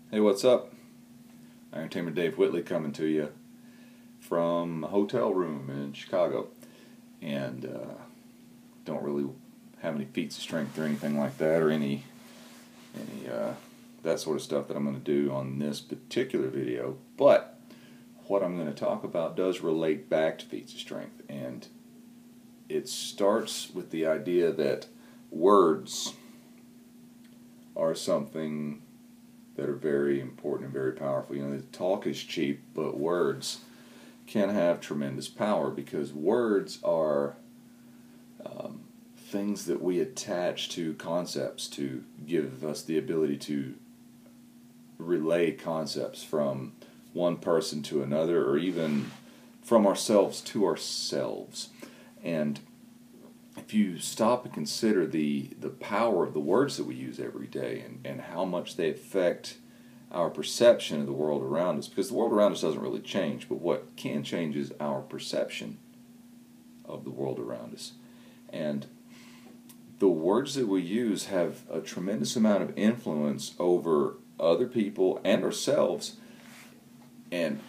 Hey, what's up? Iron Tamer Dave Whitley coming to you from a hotel room in Chicago. And don't really have any feats of strength or anything like that, or any that sort of stuff that I'm going to do on this particular video. But what I'm going to talk about does relate back to feats of strength. And it starts with the idea that words are something that are very important and very powerful. You know, talk is cheap, but words can have tremendous power, because words are things that we attach to concepts to give us the ability to relay concepts from one person to another, or even from ourselves to ourselves. And if you stop and consider the power of the words that we use every day, and how much they affect our perception of the world around us, because the world around us doesn't really change, but what can change is our perception of the world around us. And the words that we use have a tremendous amount of influence over other people and ourselves, and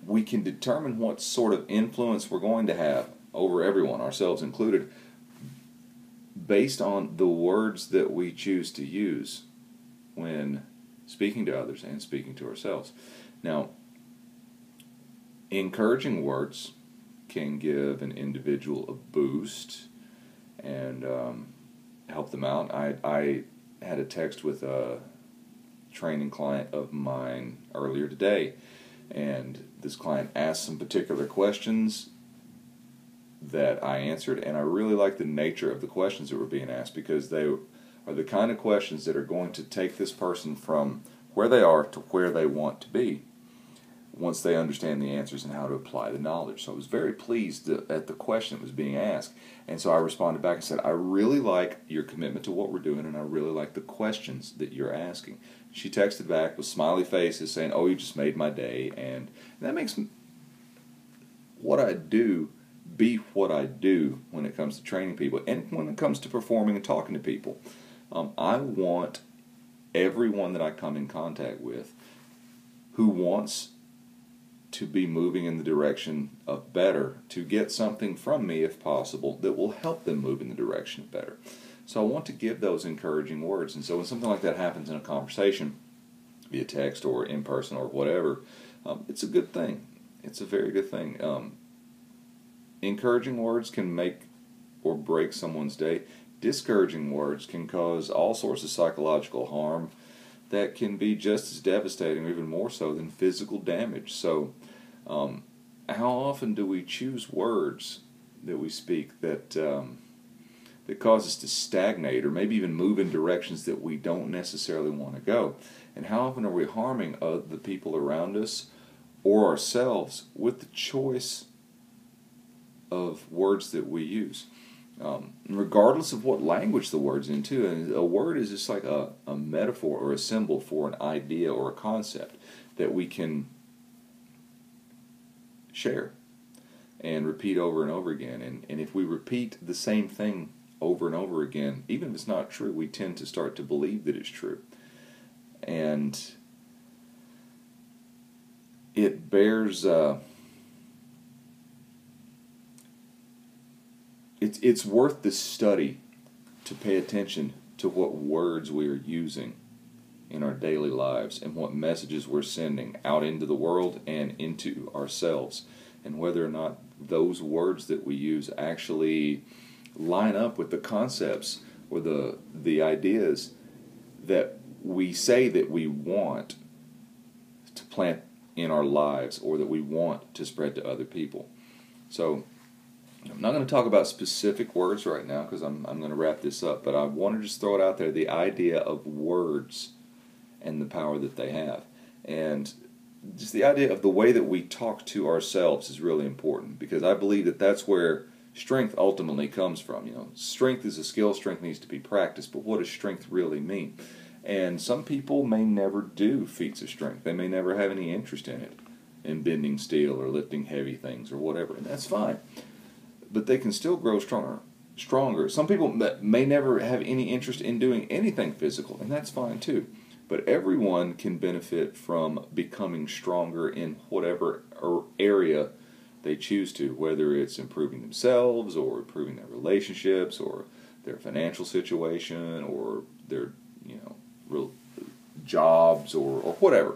we can determine what sort of influence we're going to have over everyone, ourselves included, based on the words that we choose to use when speaking to others and speaking to ourselves. Now, encouraging words can give an individual a boost and help them out. I had a text with a training client of mine earlier today, and this client asked some particular questions that I answered, and I really like the nature of the questions that were being asked, because they are the kind of questions that are going to take this person from where they are to where they want to be once they understand the answers and how to apply the knowledge. So I was very pleased at the question that was being asked, and so I responded back and said, I really like your commitment to what we're doing, and I really like the questions that you're asking. She texted back with smiley faces saying, oh, you just made my day, and that makes what I do be what I do when it comes to training people, and when it comes to performing and talking to people. I want everyone that I come in contact with who wants to be moving in the direction of better to get something from me, if possible, that will help them move in the direction of better. So I want to give those encouraging words. And so when something like that happens in a conversation, via text or in person or whatever, it's a good thing. It's a very good thing. Encouraging words can make or break someone's day. Discouraging words can cause all sorts of psychological harm that can be just as devastating, or even more so, than physical damage. So how often do we choose words that we speak that cause us to stagnate, or maybe even move in directions that we don't necessarily want to go? And how often are we harming the people around us or ourselves with the choice of words that we use? Regardless of what language the word's into, and a word is just like a metaphor or a symbol for an idea or a concept that we can share and repeat over and over again. And if we repeat the same thing over and over again, even if it's not true, we tend to start to believe that it's true. And it bears... It's worth the study to pay attention to what words we are using in our daily lives, and what messages we're sending out into the world and into ourselves, and whether or not those words that we use actually line up with the concepts or the ideas that we say that we want to plant in our lives, or that we want to spread to other people. So I'm not going to talk about specific words right now, because I'm going to wrap this up, but I want to just throw it out there, the idea of words and the power that they have. And just the idea of the way that we talk to ourselves is really important, because I believe that that's where strength ultimately comes from. You know, strength is a skill, strength needs to be practiced, but what does strength really mean? And some people may never do feats of strength. They may never have any interest in it, in bending steel or lifting heavy things or whatever, and that's fine. But they can still grow stronger. Some people may never have any interest in doing anything physical, and that's fine too. But everyone can benefit from becoming stronger in whatever area they choose to, whether it's improving themselves or improving their relationships or their financial situation or their real jobs or whatever.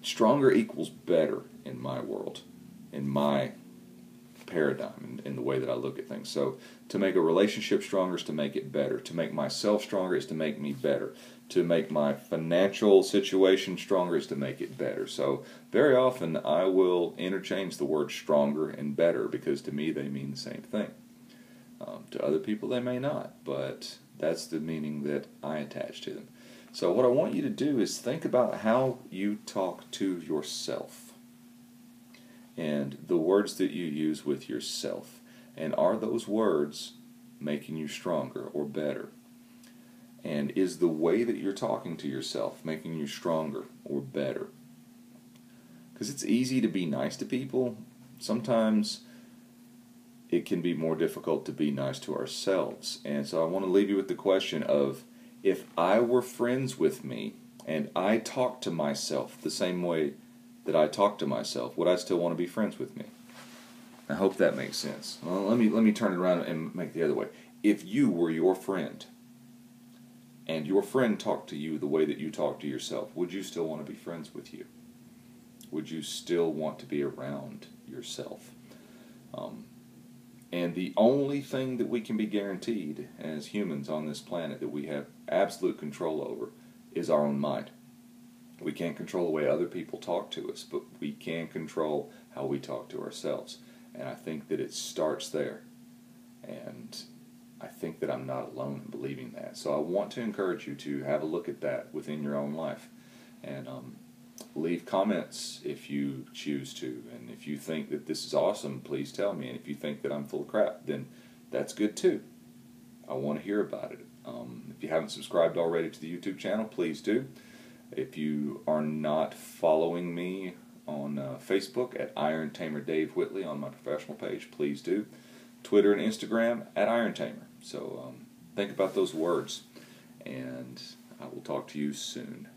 Stronger equals better in my world, in my paradigm, in the way that I look at things. So to make a relationship stronger is to make it better. To make myself stronger is to make me better. To make my financial situation stronger is to make it better. So very often I will interchange the word stronger and better because to me they mean the same thing. To other people they may not, but that's the meaning that I attach to them. So what I want you to do is think about how you talk to yourself and the words that you use with yourself. And are those words making you stronger or better? And is the way that you're talking to yourself making you stronger or better? Because it's easy to be nice to people. Sometimes it can be more difficult to be nice to ourselves. And so I want to leave you with the question of, if I were friends with me and I talked to myself the same way that I talk to myself, would I still want to be friends with me? I hope that makes sense. Well, let me turn it around and make it the other way. If you were your friend and your friend talked to you the way that you talk to yourself, would you still want to be friends with you? Would you still want to be around yourself? And the only thing that we can be guaranteed as humans on this planet that we have absolute control over is our own mind. We can't control the way other people talk to us, but we can control how we talk to ourselves. And I think that it starts there. And I think that I'm not alone in believing that. So I want to encourage you to have a look at that within your own life. And leave comments if you choose to. And if you think that this is awesome, please tell me. And if you think that I'm full of crap, then that's good too. I want to hear about it. If you haven't subscribed already to the YouTube channel, please do. If you are not following me on Facebook at Iron Tamer Dave Whitley on my professional page, please do. Twitter and Instagram at Iron Tamer. So think about those words, and I will talk to you soon.